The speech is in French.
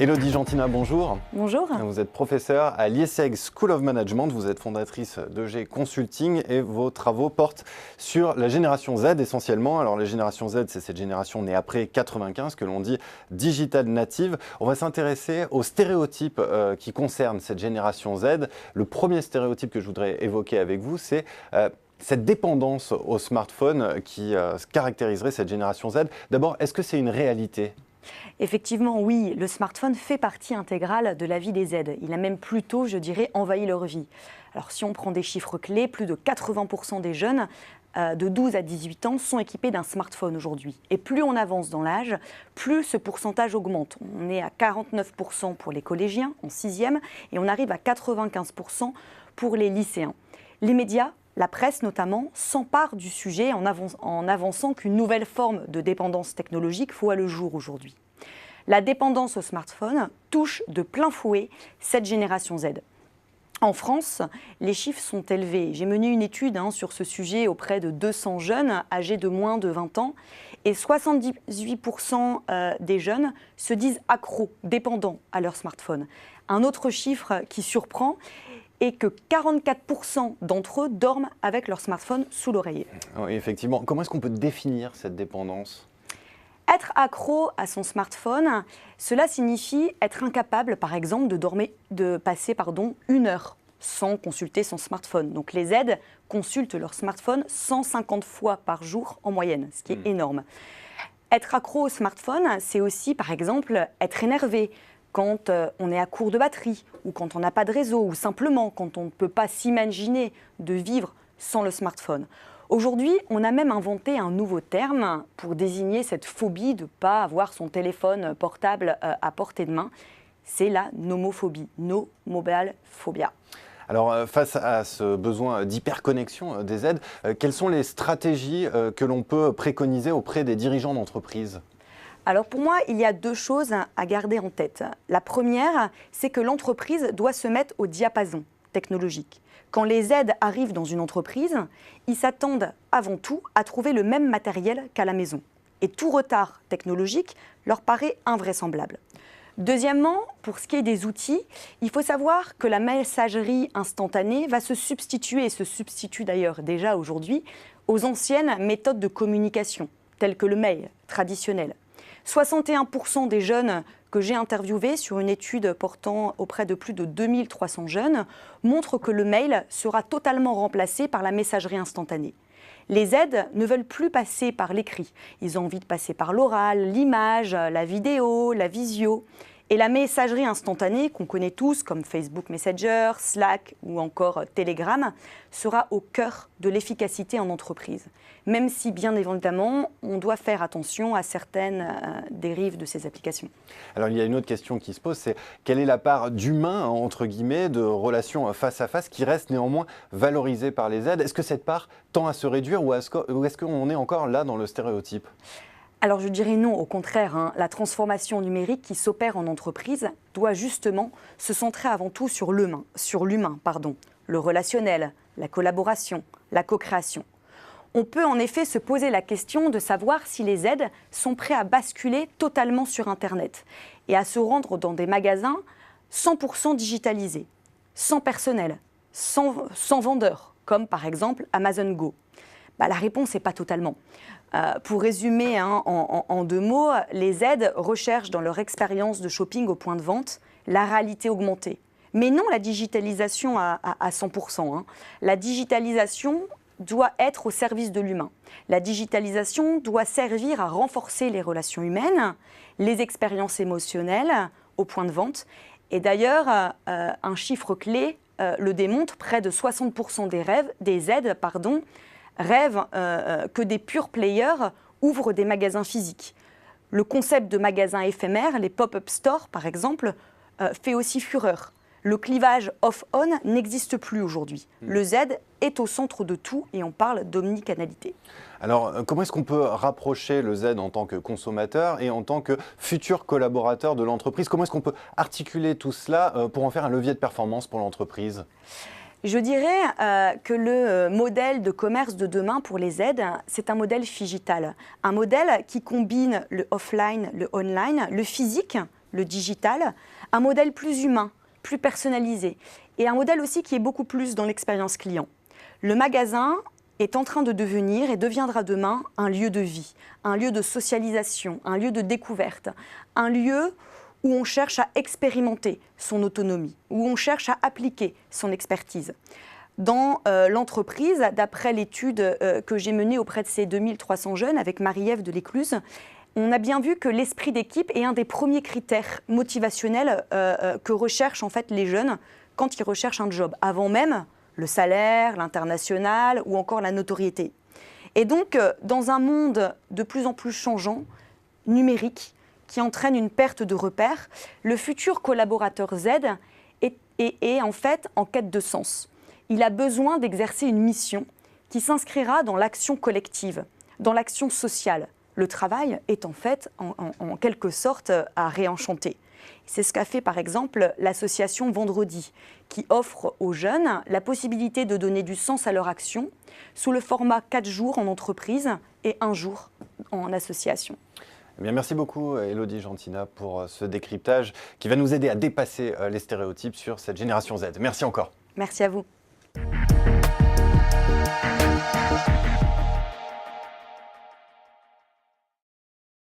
Élodie Gentina, bonjour. Bonjour. Vous êtes professeure à l'IESEG School of Management, vous êtes fondatrice d'EG Consulting et vos travaux portent sur la génération Z essentiellement. Alors la génération Z, c'est cette génération née après 95 que l'on dit digital native. On va s'intéresser aux stéréotypes qui concernent cette génération Z. Le premier stéréotype que je voudrais évoquer avec vous, c'est cette dépendance au smartphone qui caractériserait cette génération Z. D'abord, est-ce que c'est une réalité ? Effectivement, oui, le smartphone fait partie intégrale de la vie des Z. Il a même plutôt, je dirais, envahi leur vie. Alors si on prend des chiffres clés, plus de 80% des jeunes de 12 à 18 ans sont équipés d'un smartphone aujourd'hui. Et plus on avance dans l'âge, plus ce pourcentage augmente. On est à 49% pour les collégiens en 6e et on arrive à 95% pour les lycéens. Les médias, la presse notamment, s'empare du sujet en avançant qu'une nouvelle forme de dépendance technologique voit le jour aujourd'hui. La dépendance au smartphone touche de plein fouet cette génération Z. En France, les chiffres sont élevés. J'ai mené une étude sur ce sujet auprès de 200 jeunes âgés de moins de 20 ans et 78% des jeunes se disent accros, dépendants à leur smartphone. Un autre chiffre qui surprend est que 44% d'entre eux dorment avec leur smartphone sous l'oreiller. Oui, effectivement. Comment est-ce qu'on peut définir cette dépendance ? Être accro à son smartphone, cela signifie être incapable, par exemple, de passer 1 heure sans consulter son smartphone. Donc les Z consultent leur smartphone 150 fois par jour en moyenne, ce qui est énorme. Être accro au smartphone, c'est aussi, par exemple, être énervé quand on est à court de batterie, ou quand on n'a pas de réseau, ou simplement quand on ne peut pas s'imaginer de vivre sans le smartphone. Aujourd'hui, on a même inventé un nouveau terme pour désigner cette phobie de ne pas avoir son téléphone portable à portée de main. C'est la nomophobie, no mobile phobia. Alors, face à ce besoin d'hyperconnexion des Z, quelles sont les stratégies que l'on peut préconiser auprès des dirigeants d'entreprise ? Alors pour moi, il y a 2 choses à garder en tête. La première, c'est que l'entreprise doit se mettre au diapason technologique. Quand les Z arrivent dans une entreprise, ils s'attendent avant tout à trouver le même matériel qu'à la maison. Et tout retard technologique leur paraît invraisemblable. Deuxièmement, pour ce qui est des outils, il faut savoir que la messagerie instantanée va se substituer, et se substitue d'ailleurs déjà aujourd'hui, aux anciennes méthodes de communication, telles que le mail traditionnel. 61% des jeunes que j'ai interviewés sur une étude portant auprès de plus de 2300 jeunes montrent que le mail sera totalement remplacé par la messagerie instantanée. Les Z ne veulent plus passer par l'écrit. Ils ont envie de passer par l'oral, l'image, la vidéo, la visio. Et la messagerie instantanée, qu'on connaît tous comme Facebook Messenger, Slack ou encore Telegram, sera au cœur de l'efficacité en entreprise. Même si, bien évidemment, on doit faire attention à certaines dérives de ces applications. Alors, il y a une autre question qui se pose, c'est quelle est la part d'humain, entre guillemets, de relations face à face qui reste néanmoins valorisée par les Z ? Est-ce que cette part tend à se réduire ou est-ce qu'on est encore là dans le stéréotype ? Alors je dirais non, au contraire, la transformation numérique qui s'opère en entreprise doit justement se centrer avant tout sur l'humain, le relationnel, la collaboration, la co-création. On peut en effet se poser la question de savoir si les Z sont prêts à basculer totalement sur Internet et à se rendre dans des magasins 100% digitalisés, sans personnel, sans vendeur, comme par exemple Amazon Go. La réponse n'est pas totalement. Pour résumer en 2 mots, les Z recherchent dans leur expérience de shopping au point de vente la réalité augmentée. Mais non la digitalisation à 100%. La digitalisation doit être au service de l'humain. La digitalisation doit servir à renforcer les relations humaines, les expériences émotionnelles au point de vente. Et d'ailleurs, un chiffre clé le démontre, près de 60% des Z rêvent que des pure players ouvrent des magasins physiques. Le concept de magasin éphémère, les pop-up stores par exemple, fait aussi fureur. Le clivage off-on n'existe plus aujourd'hui. Le Z est au centre de tout et on parle d'omnicanalité. Alors, comment est-ce qu'on peut rapprocher le Z en tant que consommateur et en tant que futur collaborateur de l'entreprise ? Comment est-ce qu'on peut articuler tout cela pour en faire un levier de performance pour l'entreprise ? Je dirais que le modèle de commerce de demain pour les Z, c'est un modèle phygital. Un modèle qui combine le offline, le online, le physique le digital, un modèle plus humain, plus personnalisé et un modèle aussi qui est beaucoup plus dans l'expérience client. Le magasin est en train de devenir et deviendra demain un lieu de vie, un lieu de socialisation, un lieu de découverte, un lieu où on cherche à expérimenter son autonomie, où on cherche à appliquer son expertise. Dans l'entreprise, d'après l'étude que j'ai menée auprès de ces 2300 jeunes avec Marie-Ève de l'Écluse, on a bien vu que l'esprit d'équipe est un des premiers critères motivationnels que recherchent en fait les jeunes quand ils recherchent un job, avant même le salaire, l'international ou encore la notoriété. Et donc, dans un monde de plus en plus changeant, numérique, qui entraîne une perte de repères, le futur collaborateur Z est en fait en quête de sens. Il a besoin d'exercer une mission qui s'inscrira dans l'action collective, dans l'action sociale. Le travail est en fait, en quelque sorte, à réenchanter. C'est ce qu'a fait par exemple l'association Vendredi, qui offre aux jeunes la possibilité de donner du sens à leur action sous le format 4 jours en entreprise et 1 jour en association. Eh bien, merci beaucoup Élodie Gentina pour ce décryptage qui va nous aider à dépasser les stéréotypes sur cette génération Z. Merci encore. Merci à vous.